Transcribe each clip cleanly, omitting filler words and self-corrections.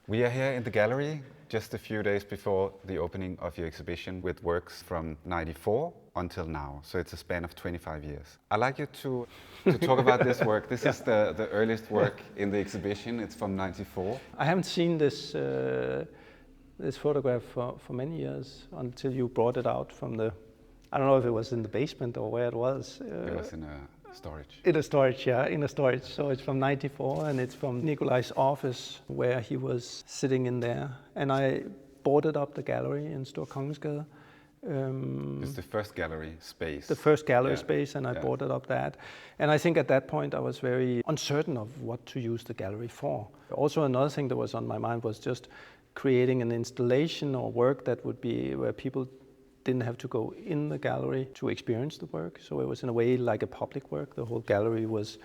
We are here in the gallery just a few days before the opening of your exhibition with works from '94 until now. So it's a span of 25 years. I'd like you to talk about this work. This is the earliest work in the exhibition. It's from '94. I haven't seen this this photograph for many years until you brought it out from the, I don't know if it was in the basement or where it was. It was in a storage. In a storage, yeah, in a storage. So it's from '94 and it's from Nicolai's office where he was sitting in there. And I boarded up the gallery in Store Kongensgade. It's the first gallery space. The first gallery space, and I boarded up that. And I think at that point I was very uncertain of what to use the gallery for. Also another thing that was on my mind was just creating an installation or work that would be where people didn't have to go in the gallery to experience the work. So it was in a way like a public work. The whole gallery was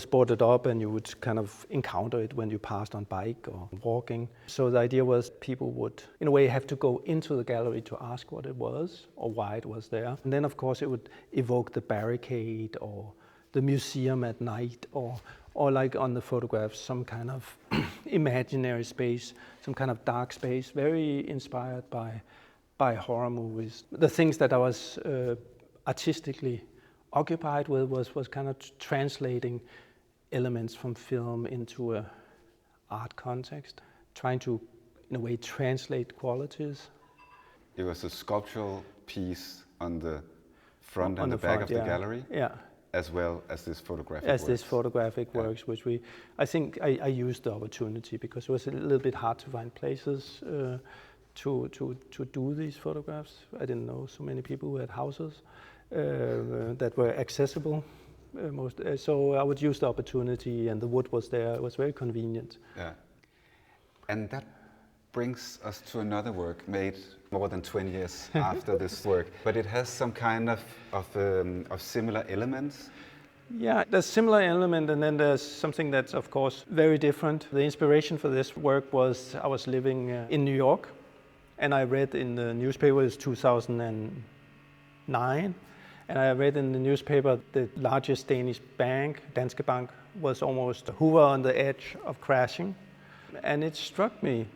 boarded up and you would kind of encounter it when you passed on bike or walking. So the idea was people would in a way have to go into the gallery to ask what it was or why it was there. And then of course it would evoke the barricade or the museum at night or like on the photographs, some kind of imaginary space, some kind of dark space, very inspired by horror movies. The things that I was artistically occupied with was kind of translating elements from film into a art context, trying to, in a way, translate qualities. It was a sculptural piece on the front and the back of the gallery, as well as this photographic works. This photographic works, which I think I used the opportunity because it was a little bit hard to find places to do these photographs. I didn't know so many people who had houses that were accessible. So I would use the opportunity, and the wood was there. It was very convenient. Yeah, and that brings us to another work made more than 20 years after this work, but it has some kind of similar elements. Yeah, there's similar element, and then there's something that's of course very different. The inspiration for this work was I was living in New York, and I read in the newspaper, it's 2009, and I read in the newspaper the largest Danish bank, Danske Bank, was almost on the edge of crashing. And it struck me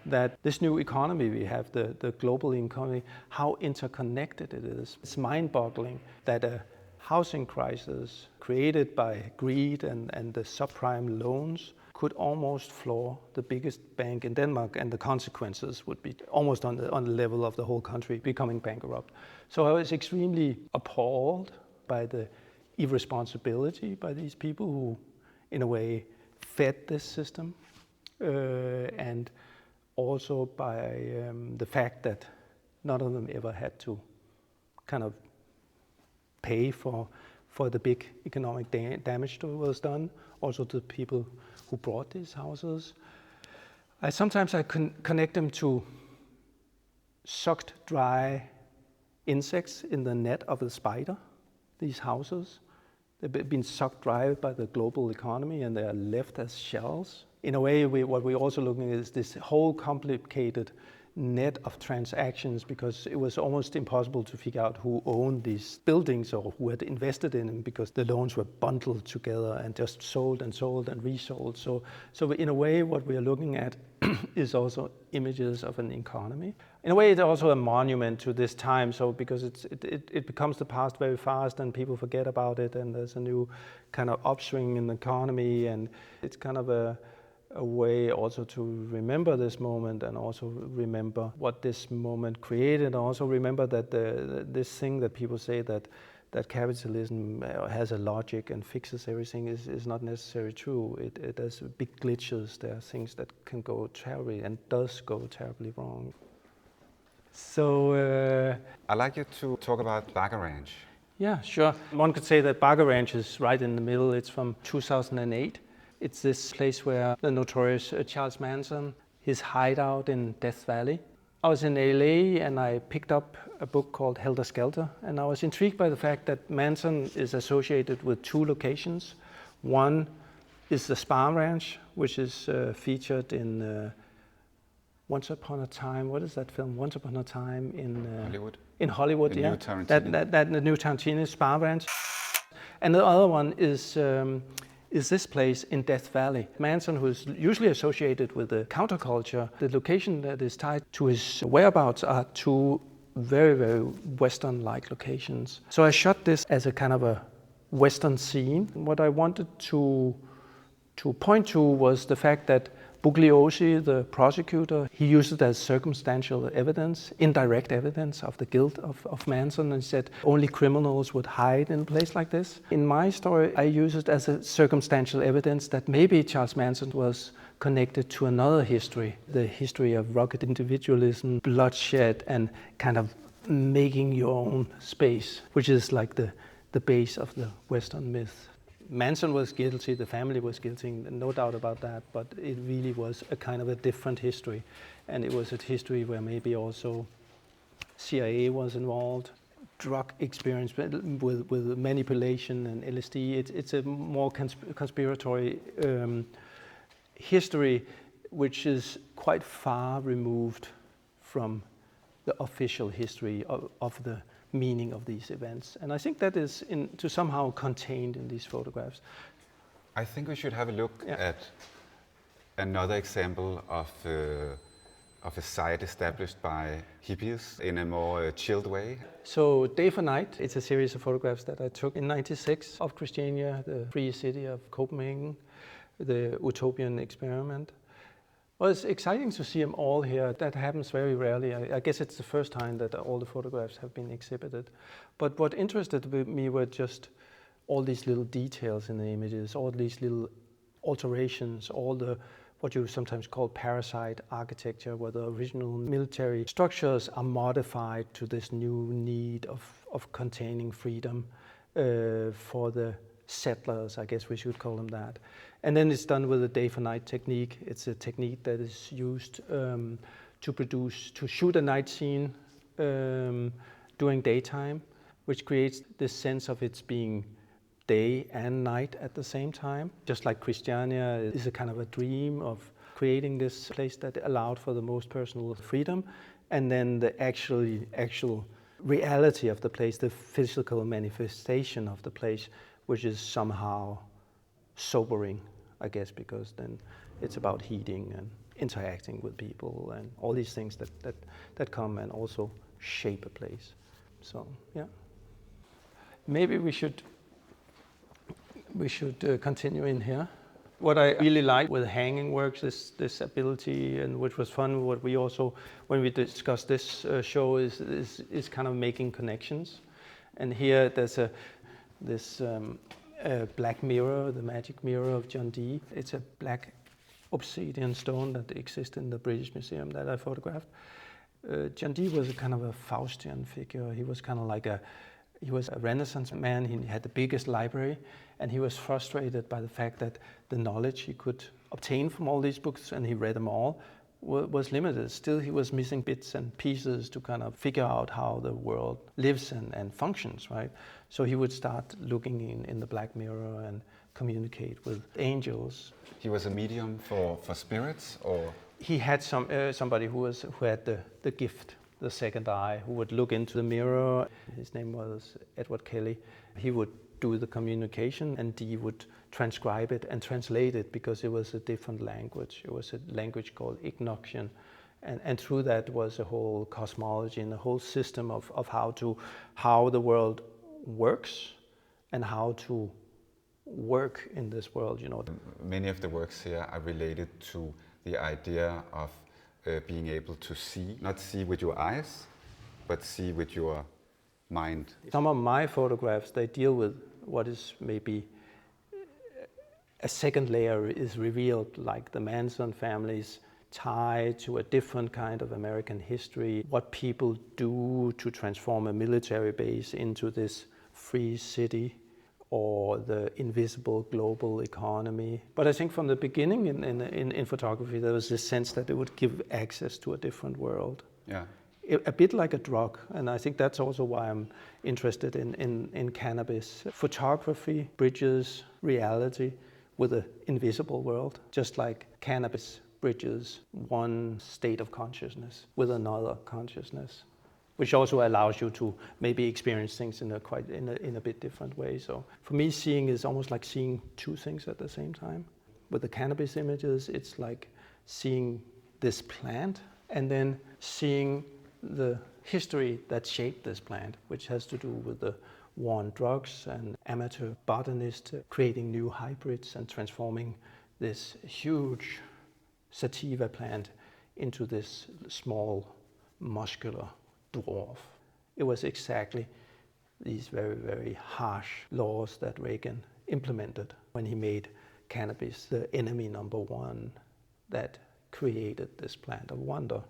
that this new economy we have, the global economy, how interconnected it is. It's mind-boggling that a housing crisis created by greed and the subprime loans could almost floor the biggest bank in Denmark, and the consequences would be almost on the level of the whole country becoming bankrupt. So I was extremely appalled by the irresponsibility by these people who, in a way, fed this system, and also by the fact that none of them ever had to kind of pay for the big economic damage that was done, also to the people who bought these houses. Sometimes I connect them to sucked dry insects in the net of the spider, these houses. They've been sucked dry by the global economy and they are left as shells. In a way, what we're also looking at is this whole complicated net of transactions, because it was almost impossible to figure out who owned these buildings or who had invested in them, because the loans were bundled together and just sold and sold and resold. So in a way, what we are looking at is also images of an economy. In a way, it's also a monument to this time. So because it becomes the past very fast and people forget about it, and there's a new kind of upswing in the economy, and it's kind of a way also to remember this moment and also remember what this moment created, and also remember that this thing that people say that capitalism has a logic and fixes everything is not necessarily true. It has big glitches. There are things that can go terribly and does go terribly wrong. So I'd like you to talk about Bakker Ranch. Yeah, sure. One could say that Bakker Ranch is right in the middle. It's from 2008. It's this place where the notorious Charles Manson, his hideout in Death Valley. I was in LA and I picked up a book called Helter Skelter, and I was intrigued by the fact that Manson is associated with two locations. One is the Spahn Ranch, which is featured in Once Upon a Time. What is that film? Once Upon a Time in Hollywood. In Hollywood, the yeah. New Tarantino. That the new Tarantino, Spahn Ranch. And the other one is is this place in Death Valley. Manson, who's usually associated with the counterculture, the location that is tied to his whereabouts are two very, very Western-like locations. So I shot this as a kind of a Western scene. What I wanted to point to was the fact that Bugliosi, the prosecutor, he used it as circumstantial evidence, indirect evidence of the guilt of Manson, and said only criminals would hide in a place like this. In my story, I use it as a circumstantial evidence that maybe Charles Manson was connected to another history, the history of rugged individualism, bloodshed, and kind of making your own space, which is like the base of the Western myth. Manson was guilty, the family was guilty, no doubt about that, but it really was a kind of a different history. And it was a history where maybe also CIA was involved, drug experience with manipulation and LSD. It's a more conspiratory history, which is quite far removed from the official history of the meaning of these events. And I think that is to somehow contained in these photographs. I think we should have a look at another example of a site established by hippies in a more chilled way. So Day for Night, it's a series of photographs that I took in '96 of Christiania, the free city of Copenhagen, the Utopian experiment. Well, it's exciting to see them all here. That happens very rarely. I guess it's the first time that all the photographs have been exhibited. But what interested me were just all these little details in the images, all these little alterations, all the what you sometimes call parasite architecture, where the original military structures are modified to this new need of containing freedom for the settlers, I guess we should call them that. And then it's done with a day for night technique. It's a technique that is used to shoot a night scene during daytime, which creates this sense of it's being day and night at the same time. Just like Christiania is a kind of a dream of creating this place that allowed for the most personal freedom, and then the actual reality of the place, the physical manifestation of the place, which is somehow sobering, I guess, because then it's about heating and interacting with people and all these things that come and also shape a place. So, yeah. Maybe we should continue in here. What I really like with hanging works is this ability, and which was fun, what we also, when we discussed this show, is kind of making connections. And here there's this black mirror, the magic mirror of John Dee. It's a black obsidian stone that exists in the British Museum that I photographed. John Dee was a kind of a Faustian figure. He was kind of like he was a Renaissance man. He had the biggest library, and he was frustrated by the fact that the knowledge he could obtain from all these books, and he read them all, was limited. Still, he was missing bits and pieces to kind of figure out how the world lives and functions, right? So he would start looking in the black mirror and communicate with angels. He was a medium for spirits, or? He had somebody who had the gift, the second eye, who would look into the mirror. His name was Edward Kelly. He would do the communication, and Dee would transcribe it and translate it, because it was a different language. It was a language called Ignoxian. And through that was a whole cosmology and a whole system of how the world works and how to work in this world, you know. Many of the works here are related to the idea of being able to see, not see with your eyes, but see with your mind. Some of my photographs, they deal with what is maybe a second layer is revealed, like the Manson family's tie to a different kind of American history, what people do to transform a military base into this free city, or the invisible global economy. But I think from the beginning in photography, there was this sense that it would give access to a different world. Yeah. A bit like a drug, and I think that's also why I'm interested in cannabis. Photography bridges reality with an invisible world, just like cannabis bridges one state of consciousness with another consciousness. which also allows you to maybe experience things in a bit different way. So for me, seeing is almost like seeing two things at the same time. With the cannabis images, it's like seeing this plant and then seeing the history that shaped this plant, which has to do with the war on drugs and amateur botanists creating new hybrids and transforming this huge sativa plant into this small muscular dwarf. It was exactly these very, very harsh laws that Reagan implemented when he made cannabis the enemy number one that created this plant of wonder.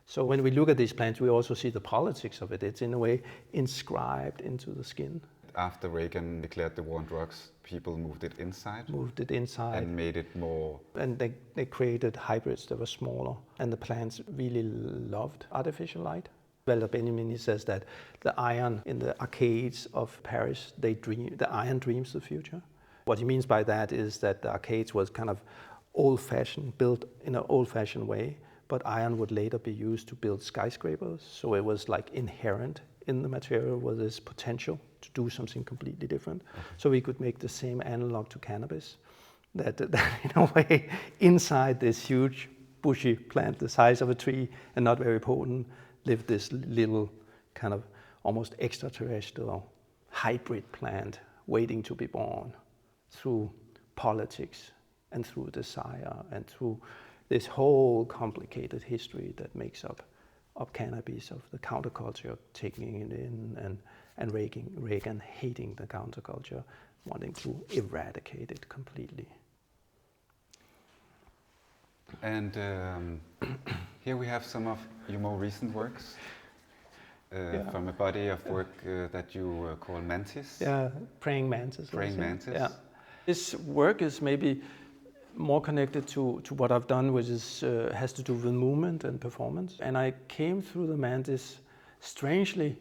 So when we look at these plants, we also see the politics of it. It's in a way inscribed into the skin. After Reagan declared the war on drugs, people moved it inside. And made it more. And they created hybrids that were smaller. And the plants really loved artificial light. Walter Benjamin, he says that the iron in the arcades of Paris, the iron dreams the future. What he means by that is that the arcades was kind of old-fashioned, built in an old-fashioned way, but iron would later be used to build skyscrapers. So it was like inherent in the material was this potential to do something completely different. Okay. So we could make the same analog to cannabis, that in a way, inside this huge bushy plant the size of a tree and not very potent, lived this little kind of almost extraterrestrial hybrid plant waiting to be born through politics and through desire and through this whole complicated history that makes up cannabis, of the counterculture taking it in and Reagan hating the counterculture, wanting to eradicate it completely. And here we have some of your more recent works from a body of work that you call Mantis. Yeah, Praying Mantis. Praying Mantis. Yeah. This work is maybe more connected to what I've done, which is has to do with movement and performance. And I came through the Mantis strangely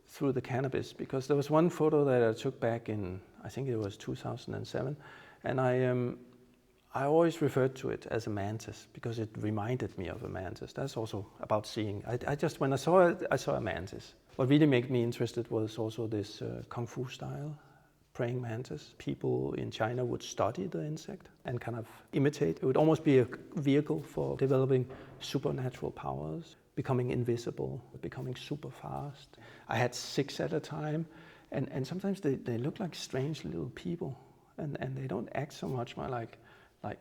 through the Cannabis, because there was one photo that I took back in, I think it was 2007, and I always referred to it as a mantis because it reminded me of a mantis. That's also about seeing. I just, when I saw it, I saw a mantis. What really made me interested was also this Kung Fu style, praying mantis. People in China would study the insect and kind of imitate. It would almost be a vehicle for developing supernatural powers, becoming invisible, becoming super fast. I had 6 at a time, and sometimes they look like strange little people, and they don't act so much like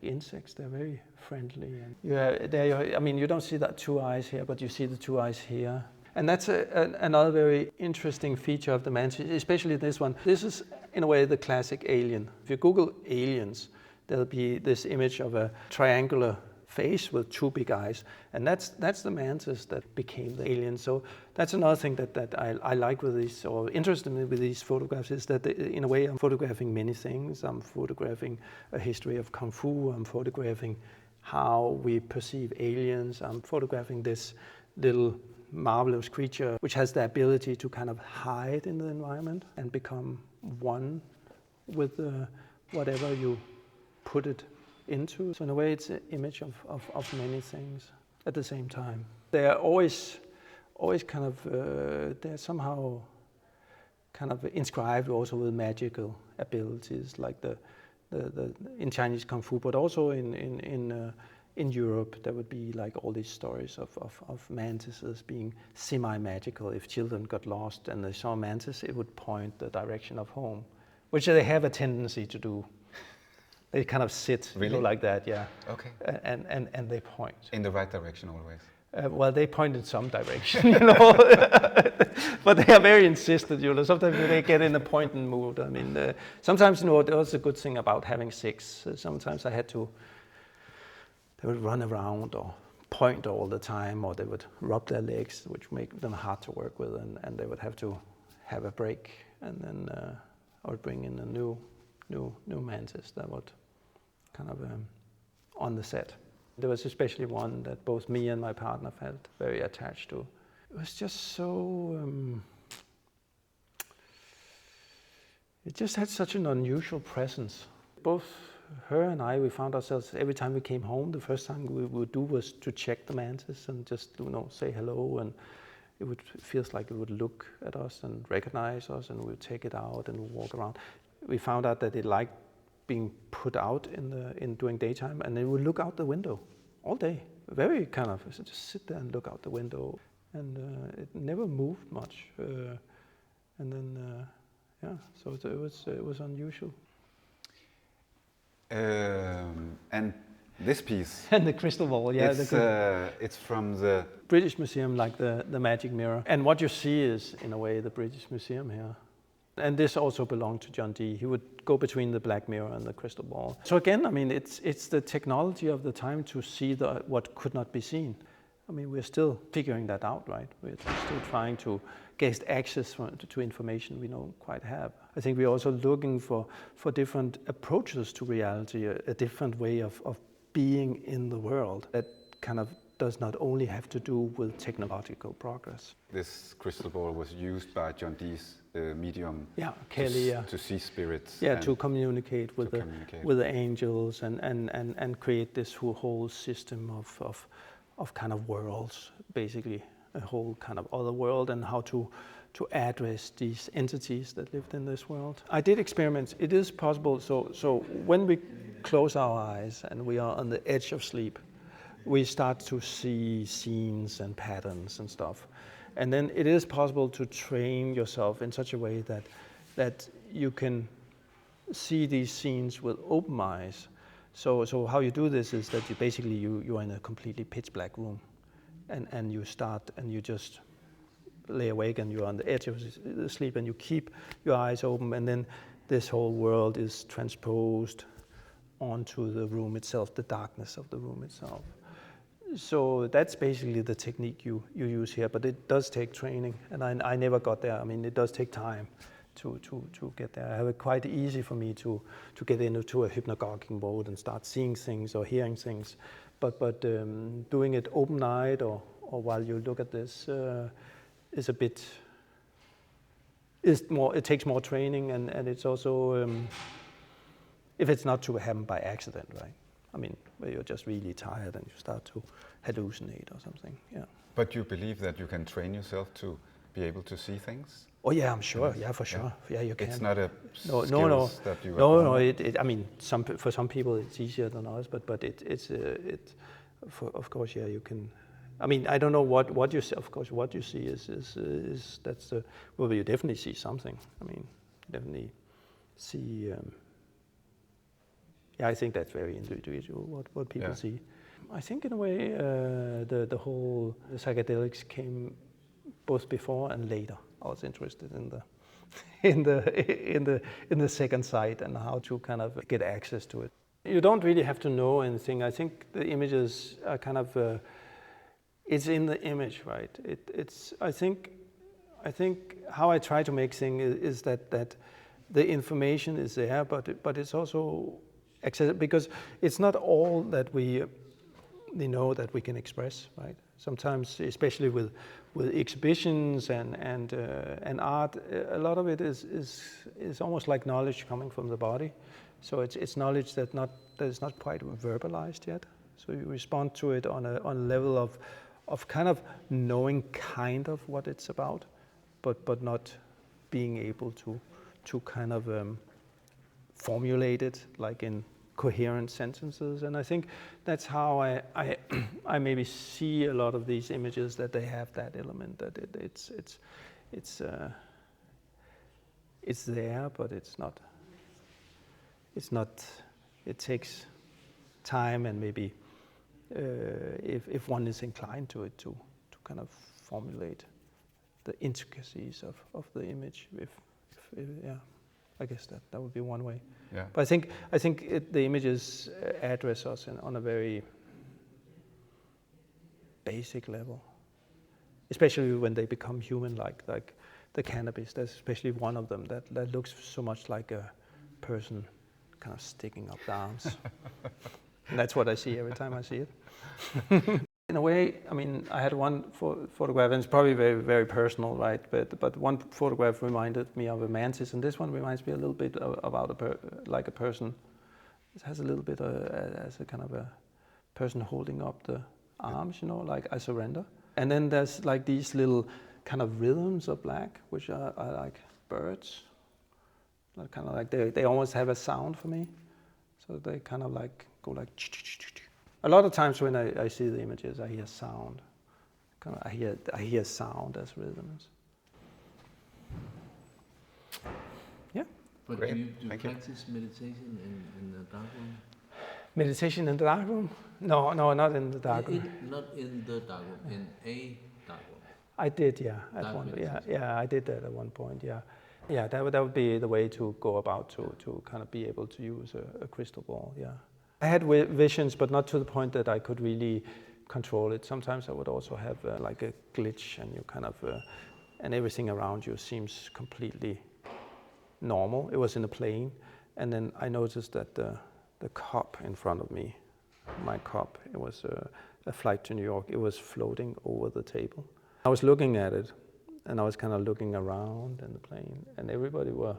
insects. They're very friendly. And you don't see that 2 eyes here, but you see the 2 eyes here. And that's another very interesting feature of the mantis, especially this one. This is, in a way, the classic alien. If you Google aliens, there'll be this image of a triangular face with 2 big eyes, and that's the mantis that became the alien. So that's another thing that I like with these, or interested me with these photographs, is that in a way I'm photographing many things. I'm photographing a history of Kung Fu, I'm photographing how we perceive aliens, I'm photographing this little marvelous creature which has the ability to kind of hide in the environment and become one with whatever you put it into. So in a way it's an image of many things at the same time. They're always kind of, they're somehow kind of inscribed also with magical abilities, like the in Chinese Kung Fu, but also in Europe there would be like all these stories of mantises being semi-magical. If children got lost and they saw a mantis, it would point the direction of home, which they have a tendency to do. They kind of sit, really? Like that, yeah. Okay. And they point. In the right direction always? Well, they point in some direction, but they are very insistent, Sometimes they get in a pointing mood. I mean, sometimes, there was a good thing about having 6. Sometimes they would run around or point all the time, or they would rub their legs, which make them hard to work with, and they would have to have a break, and then I would bring in a new mantis that would kind of on the set. There was especially one that both me and my partner felt very attached to. It was just so, it just had such an unusual presence. Both her and I, we found ourselves, every time we came home, the first thing we would do was to check the mantis and just, say hello. And feels like it would look at us and recognize us, and we would take it out and walk around. We found out that it liked being put out during daytime, and it would look out the window all day. Very kind of just sit there and look out the window, and it never moved much. And then so it was unusual. And this piece. And the crystal ball, yeah. It's from the British Museum, like the magic mirror. And what you see is, in a way, the British Museum here. And this also belonged to John Dee. He would go between the black mirror and the crystal ball. So again, I mean, it's the technology of the time to see what could not be seen. I mean, we're still figuring that out, right? We're still trying to get access to information we don't quite have. I think we're also looking for different approaches to reality, a different way of being in the world that kind of does not only have to do with technological progress. This crystal ball was used by John Dee's medium Kelly, to see spirits. Yeah, to communicate with the angels and create this whole system of kind of worlds, basically a whole kind of other world, and how to address these entities that lived in this world. I did experiments. It is possible. So when we close our eyes and we are on the edge of sleep, we start to see scenes and patterns and stuff. And then it is possible to train yourself in such a way that you can see these scenes with open eyes. So how you do this is that you are in a completely pitch black room, and you start and you just lay awake and you're on the edge of the sleep and you keep your eyes open, and then this whole world is transposed onto the room itself, the darkness of the room itself. So that's basically the technique you use here, but it does take training, and I never got there. I mean, it does take time to get there. I have it quite easy for me to get into a hypnagogic mode and start seeing things or hearing things, but doing it open-eyed or while you look at this is a bit. It takes more training, and it's also if it's not to happen by accident, right? I mean, where you're just really tired and you start to hallucinate or something, yeah. But you believe that you can train yourself to be able to see things? Oh yeah, I'm sure. Yeah, for sure. Yeah, you can. It's not a no. that you. No. I mean, for some people it's easier than others, but of course, yeah, you can. I mean, I don't know what you see. Of course, what you see is that's the well, you definitely see something. I mean, definitely see. Yeah, I think that's very individual what people see. I think in a way the whole psychedelics came both before and later. I was interested in the second sight and how to kind of get access to it. You don't really have to know anything. I think the images are kind of it's in the image, right? I think how I try to make things is that the information is there, but it's also accessible, because it's not all that we know that we can express, right? Sometimes, especially with exhibitions and art, a lot of it is almost like knowledge coming from the body. So it's knowledge that is not quite verbalized yet. So you respond to it on a level of kind of knowing kind of what it's about, but not being able to kind of formulate it like in coherent sentences. And I think that's how I maybe see a lot of these images, that they have that element, that it's there, but it's not. It takes time, and maybe if one is inclined to it, to kind of formulate the intricacies of the image. Yeah, I guess that would be one way. Yeah. But I think the images address us on a very basic level, especially when they become human, like the Cannabis. There's especially one of them that looks so much like a person kind of sticking up the arms. And that's what I see every time I see it. In a way, I mean, I had one photograph, and it's probably very, very personal, right? But one photograph reminded me of a Mantis, and this one reminds me a little bit about like a person. It has a little bit as a kind of a person holding up the arms, like I surrender. And then there's like these little kind of rhythms of black, which are like birds. Kind of like they almost have a sound for me. So they kind of like go like. A lot of times when I see the images, I hear sound. Kind of, I hear sound as rhythms. Yeah. But Great. do you Thank practice meditation in the dark room? Meditation in the dark room? No, not in the dark room. Not in the dark room, in a dark room. I did, yeah. Dark meditation. I did that at one point, yeah. Yeah, that would be the way to go about to kind of be able to use a crystal ball, yeah. I had visions, but not to the point that I could really control it. Sometimes I would also have like a glitch, and you kind of, and everything around you seems completely normal. It was in a plane, and then I noticed that the cup in front of me, my cup, it was a flight to New York. It was floating over the table. I was looking at it, and I was kind of looking around in the plane, and everybody were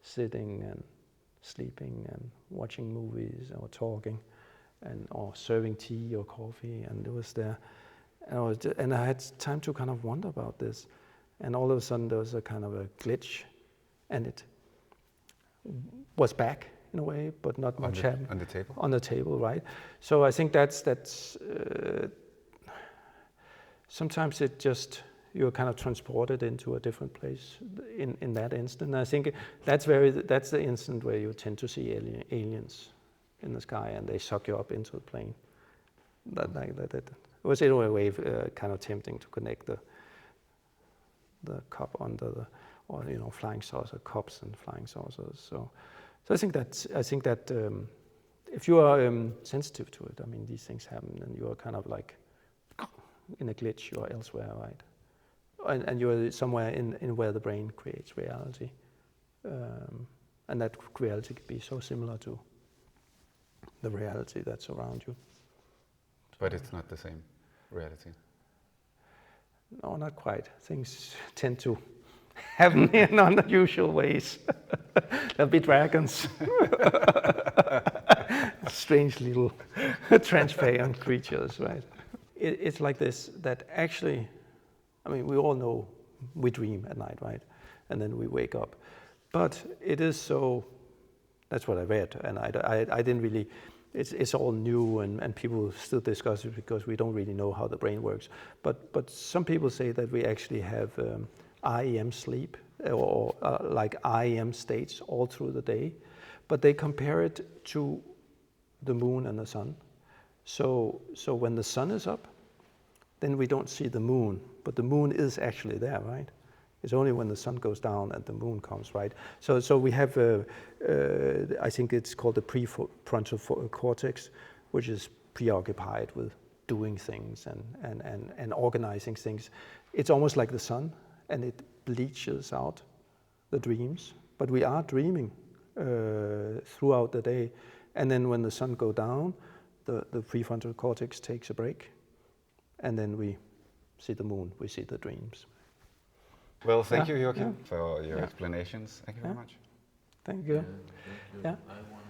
sitting and sleeping and watching movies or talking, or serving tea or coffee, and it was there. And I had time to kind of wonder about this, and all of a sudden there was a kind of a glitch, and it was back in a way, but not much happened. On the table? On the table, right? So I think that's sometimes it just, you're kind of transported into a different place in that instant. And I think that's the instant where you tend to see aliens in the sky, and they suck you up into the plane. It was in a way kind of tempting to connect the cup under flying saucer cups and flying saucers. So I think that if you are sensitive to it, I mean, these things happen, and you are kind of like in a glitch. You are elsewhere, right? And you are somewhere in where the brain creates reality, and that reality could be so similar to the reality that's around you. But it's not the same reality. No, not quite. Things tend to happen in unusual ways. There'll be dragons. Strange little transparent creatures, right? It's like this, that actually, I mean, we all know we dream at night, right? And then we wake up. But it is so, that's what I read, and I didn't really, it's all new, and people still discuss it because we don't really know how the brain works. But some people say that we actually have REM sleep, or like REM states all through the day, but they compare it to the moon and the sun. So when the sun is up, then we don't see the moon, but the moon is actually there, right? It's only when the sun goes down and the moon comes, right? So we have, I think it's called the prefrontal cortex, which is preoccupied with doing things and organizing things. It's almost like the sun, and it bleaches out the dreams. But we are dreaming throughout the day. And then when the sun goes down, the prefrontal cortex takes a break, and then we see the moon, we see the dreams. Well, thank you, Joachim, for your explanations. Thank you very much. Thank you. Thank you. Yeah. I want